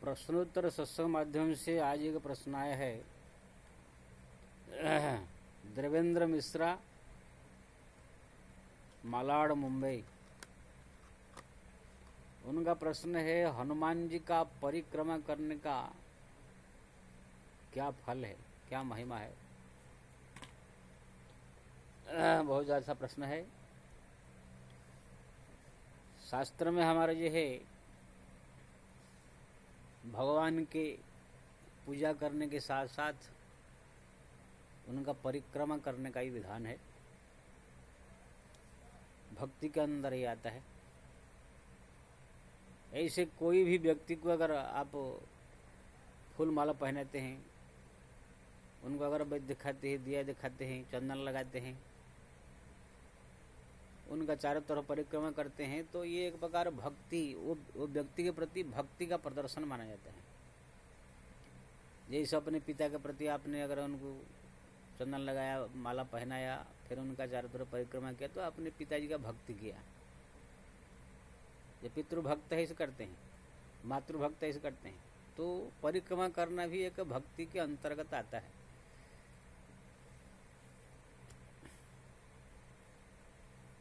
प्रश्नोत्तर सत्संग माध्यम से आज एक प्रश्न आया है। देवेंद्र मिश्रा, मालाड, मुंबई। उनका प्रश्न है, हनुमान जी का परिक्रमा करने का क्या फल है, क्या महिमा है। बहुत अच्छा प्रश्न है। शास्त्र में हमारा जो है भगवान के पूजा करने के साथ साथ उनका परिक्रमा करने का ही विधान है। भक्ति के अंदर ही आता है। ऐसे कोई भी व्यक्ति को अगर आप फूल माला पहनाते हैं, उनको अगरबत्ती दिखाते हैं, दिया दिखाते हैं, चंदन लगाते हैं, उनका चारों तरफ परिक्रमा करते हैं, तो ये एक प्रकार भक्ति, वो व्यक्ति के प्रति भक्ति का प्रदर्शन माना जाता है। जैसे अपने पिता के प्रति आपने अगर उनको चंदन लगाया, माला पहनाया, फिर उनका चारों तरफ परिक्रमा किया, तो आपने पिताजी का भक्ति किया। जो पितृभक्त है इसे करते हैं, मातृभक्त है इसे करते हैं, तो परिक्रमा करना भी एक भक्ति के अंतर्गत आता है।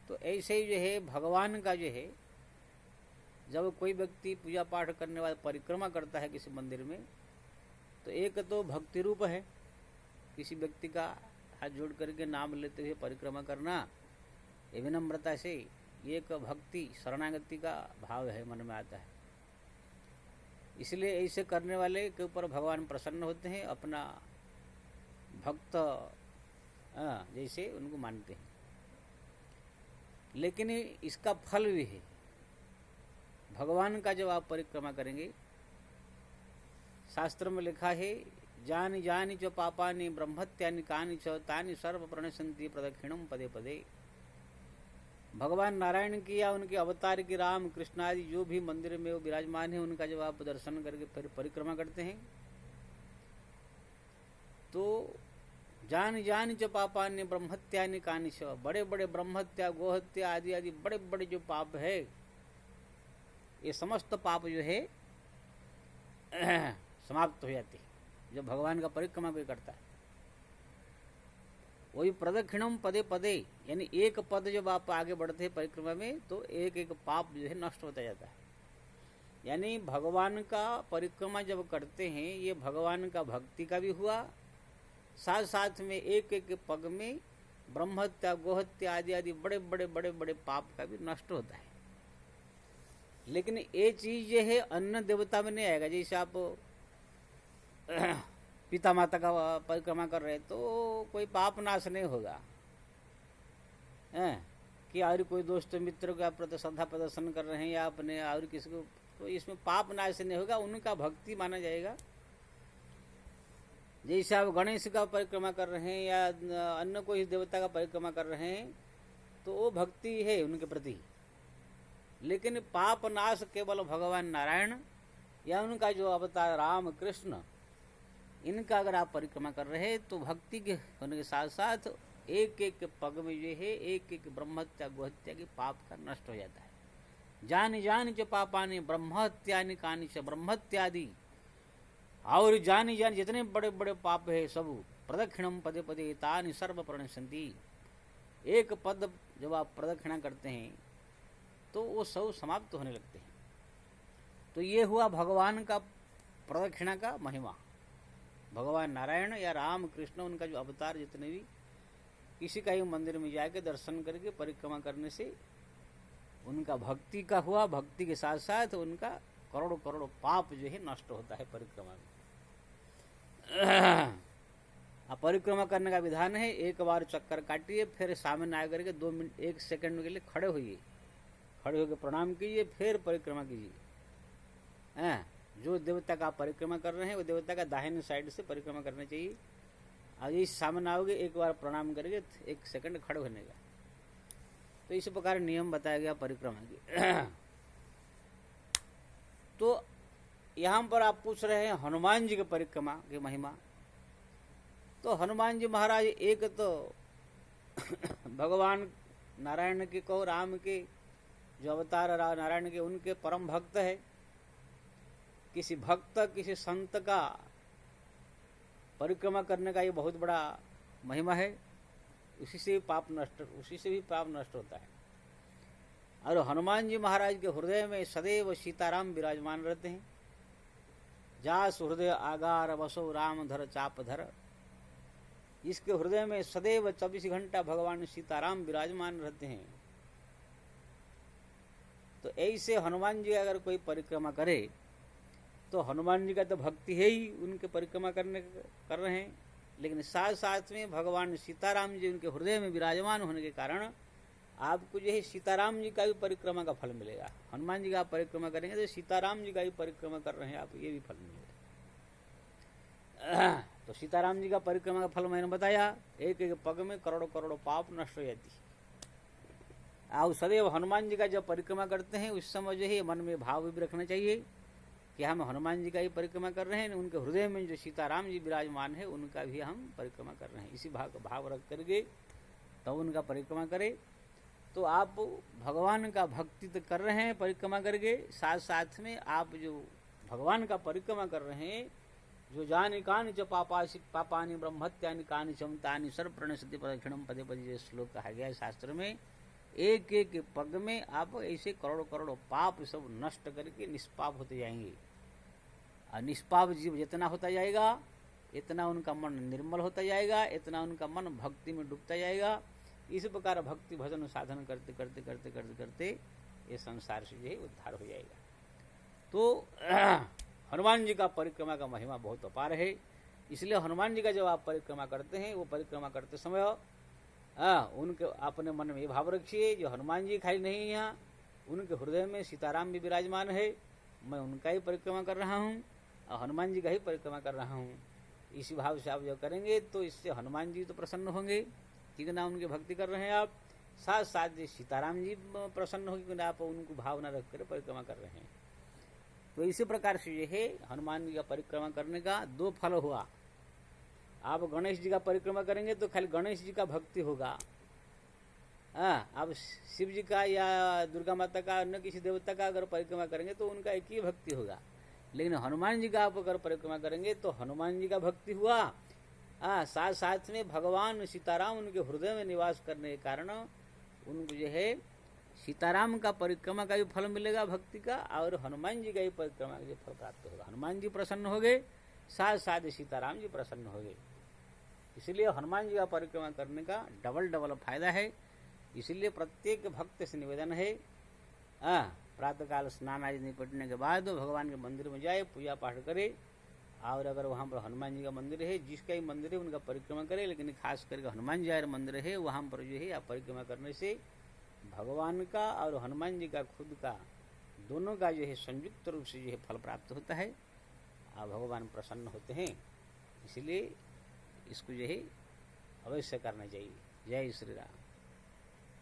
तो ऐसे ही जो है भगवान का जो है, जब कोई व्यक्ति पूजा पाठ करने वाला परिक्रमा करता है किसी मंदिर में, तो एक तो भक्ति रूप है, किसी व्यक्ति का हाथ जोड़ करके नाम लेते हुए परिक्रमा करना, ये विनम्रता से, ये एक भक्ति शरणागति का भाव है, मन में आता है। इसलिए ऐसे करने वाले के ऊपर भगवान प्रसन्न होते हैं, अपना भक्त जैसे उनको मानते हैं। लेकिन इसका फल भी है। भगवान का जब आप परिक्रमा करेंगे, शास्त्र में लिखा है, जानि जानि च पापानि ब्रह्मत्यानि कानि च तानि सर्व प्रणश्यन्ति प्रदक्षिणं पदे पदे। भगवान नारायण की या उनके अवतार की, राम कृष्ण आदि जो भी मंदिर में वो विराजमान है, उनका जब आप दर्शन करके फिर परिक्रमा करते हैं, तो जान जान च पापान्य ब्रह्मत्यानि कानि च, बड़े बड़े ब्रह्मत्या, गोहत्या आदि आदि बड़े बड़े जो पाप है, ये समस्त पाप जो है समाप्त हो जाते हैं जब भगवान का परिक्रमा कोई करता है। वही प्रदक्षिणम पदे पदे, यानी एक पद जब आप आगे बढ़ते हैं परिक्रमा में, तो एक एक पाप जो है नष्ट होता जाता है। यानी भगवान का परिक्रमा जब करते हैं, ये भगवान का भक्ति का भी हुआ, साथ साथ में एक एक पग में ब्रह्मत्या, गोहत्या आदि आदि बड़े बड़े बड़े बड़े पाप का भी नष्ट होता है। लेकिन ये चीज जो है अन्य देवता में नहीं आएगा। जैसे आप पिता माता का परिक्रमा कर रहे हैं, तो कोई पाप नाश नहीं होगा कि और कोई दोस्त मित्र का प्रति श्रद्धा प्रदर्शन कर रहे हैं या अपने और किसी को, तो इसमें पाप नाश नहीं होगा, उनका भक्ति माना जाएगा। जैसे आप गणेश का परिक्रमा कर रहे हैं या अन्य कोई देवता का परिक्रमा कर रहे हैं, तो वो भक्ति है उनके प्रति। लेकिन पाप नाश केवल भगवान नारायण या उनका जो अवतार राम कृष्ण, इनका अगर आप परिक्रमा कर रहे हैं, तो भक्ति के होने के साथ साथ एक एक पग में जो है एक एक ब्रह्मत्या, गोहत्या के पाप का नष्ट हो जाता है। जानि जानि च पापानि ब्रह्मत्यानि कानि च, ब्रह्मत्यादि और जानि जानि जितने बड़े बड़े पाप है सब प्रदक्षिणम पदे पदे तानि सर्व प्रणश्यन्ति। एक पद जब आप प्रदक्षिणा करते हैं, तो वो सब समाप्त होने लगते हैं। तो ये हुआ भगवान का प्रदक्षिणा का महिमा। भगवान नारायण या राम कृष्ण, उनका जो अवतार जितने भी, किसी का ही मंदिर में जाके दर्शन करके परिक्रमा करने से उनका भक्ति का हुआ, भक्ति के साथ साथ उनका करोड़ों करोड़ों पाप जो है नष्ट होता है परिक्रमा में। अब परिक्रमा करने का विधान है, एक बार चक्कर काटिए, फिर सामने आ करके 2 मिनट 1 सेकंड के लिए खड़े होइए, खड़े होकर प्रणाम कीजिए, फिर परिक्रमा कीजिए। जो देवता का परिक्रमा कर रहे हैं, वो देवता का दाहिने साइड से परिक्रमा करना चाहिए। और इस सामने आओगे, एक बार प्रणाम करके 1 सेकंड खड़े होने का। तो इस प्रकार नियम बताया गया परिक्रमा की। तो यहाँ पर आप पूछ रहे हैं हनुमान जी के परिक्रमा की महिमा। तो हनुमान जी महाराज एक तो भगवान नारायण के कहो, राम के जो अवतार नारायण के, उनके परम भक्त है। किसी भक्त किसी संत का परिक्रमा करने का ये बहुत बड़ा महिमा है। उसी से भी पाप नष्ट होता है। और हनुमान जी महाराज के हृदय में सदैव सीताराम विराजमान रहते हैं। जास हृदय आगार वसो राम धर चाप धर। इसके हृदय में सदैव 24 घंटा भगवान सीताराम विराजमान रहते हैं। तो ऐसे हनुमान जी अगर कोई परिक्रमा करे तो हनुमान जी का तो भक्ति है ही, उनके परिक्रमा कर रहे हैं, लेकिन साथ साथ में भगवान सीताराम जी उनके हृदय में विराजमान होने के कारण आपको जो है सीताराम जी का भी परिक्रमा का फल मिलेगा। हनुमान जी का आप परिक्रमा करेंगे तो सीताराम जी का भी परिक्रमा कर रहे हैं आप, ये भी फल मिलेगा। तो सीताराम जी का परिक्रमा का फल मैंने बताया, एक एक पग में करोड़ों करोड़ों पाप नष्ट हो जाती है। आप सदैव हनुमान जी का जब परिक्रमा करते हैं उस समय जो है मन में भाव भी रखना चाहिए कि हम हनुमान जी का ही परिक्रमा कर रहे हैं, उनके हृदय में जो सीताराम जी विराजमान है उनका भी हम परिक्रमा कर रहे हैं। इसी भाव रख करके तब उनका परिक्रमा करें तो आप भगवान का भक्ति तो कर रहे हैं परिक्रमा करके, साथ साथ में आप जो भगवान का परिक्रमा कर रहे हैं, जो जानि कानि च पापानि ब्रह्मत्यानि कानि चमतानि सर्वप्रणशति प्रदक्षिणम पदे पदे जो श्लोक कहा गया है शास्त्र में, एक एक पग में आप ऐसे करोड़ों करोड़ों पाप सब नष्ट करके निष्पाप होते जाएंगे। और निष्पाप जीव जितना होता जाएगा इतना उनका मन निर्मल होता जाएगा, इतना उनका मन भक्ति में डूबता जाएगा। इस प्रकार भक्ति भजन साधन करते करते करते करते करते ये संसार से जो है उद्धार हो जाएगा। तो हनुमान जी का परिक्रमा का महिमा बहुत अपार है। इसलिए हनुमान जी का जब आप परिक्रमा करते हैं, वो परिक्रमा करते समय उनके अपने मन में ये भाव रखिए, जो हनुमान जी खाली नहीं है यहाँ, उनके हृदय में सीताराम भी विराजमान है, मैं उनका ही परिक्रमा कर रहा हूँ और हनुमान जी का ही परिक्रमा कर रहा हूँ। इसी भाव से आप जब करेंगे तो इससे हनुमान जी तो प्रसन्न होंगे क्योंकि ना उनकी भक्ति कर रहे हैं आप, साथ साथ सीताराम जी प्रसन्न होंगे क्योंकि आप उनको भावना रख कर परिक्रमा कर रहे हैं। तो इसी प्रकार से ये है हनुमान जी का परिक्रमा करने का दो फल हुआ। आप गणेश जी का परिक्रमा करेंगे तो खाली गणेश जी का भक्ति होगा, आप शिव जी का या दुर्गा माता का अन्य किसी देवता का अगर परिक्रमा करेंगे तो उनका एक ही भक्ति होगा। लेकिन हनुमान जी का आप अगर परिक्रमा करेंगे तो हनुमान जी का भक्ति हुआ, साथ साथ में भगवान सीताराम उनके हृदय में निवास करने के कारण उनको जो है सीताराम का परिक्रमा का भी फल मिलेगा भक्ति का, और हनुमान जी का भी परिक्रमा का फल प्राप्त होगा। हनुमान जी प्रसन्न हो गए, साथ साथ सीताराम जी प्रसन्न हो गए। इसलिए हनुमान जी का परिक्रमा करने का डबल फायदा है। इसलिए प्रत्येक भक्त से निवेदन है प्रातःकाल स्नान आदि निपटने के बाद भगवान के मंदिर में जाए, पूजा पाठ करे, और अगर वहाँ पर हनुमान जी का मंदिर है, जिसका ही मंदिर है उनका परिक्रमा करे, लेकिन खास करके हनुमान जी का मंदिर है वहाँ पर जो है आप परिक्रमा करने से भगवान का और हनुमान जी का खुद का दोनों का जो है संयुक्त रूप से जो है फल प्राप्त होता है और भगवान प्रसन्न होते हैं। इसलिए इसको जो है अवश्य करना चाहिए। जय श्री राम।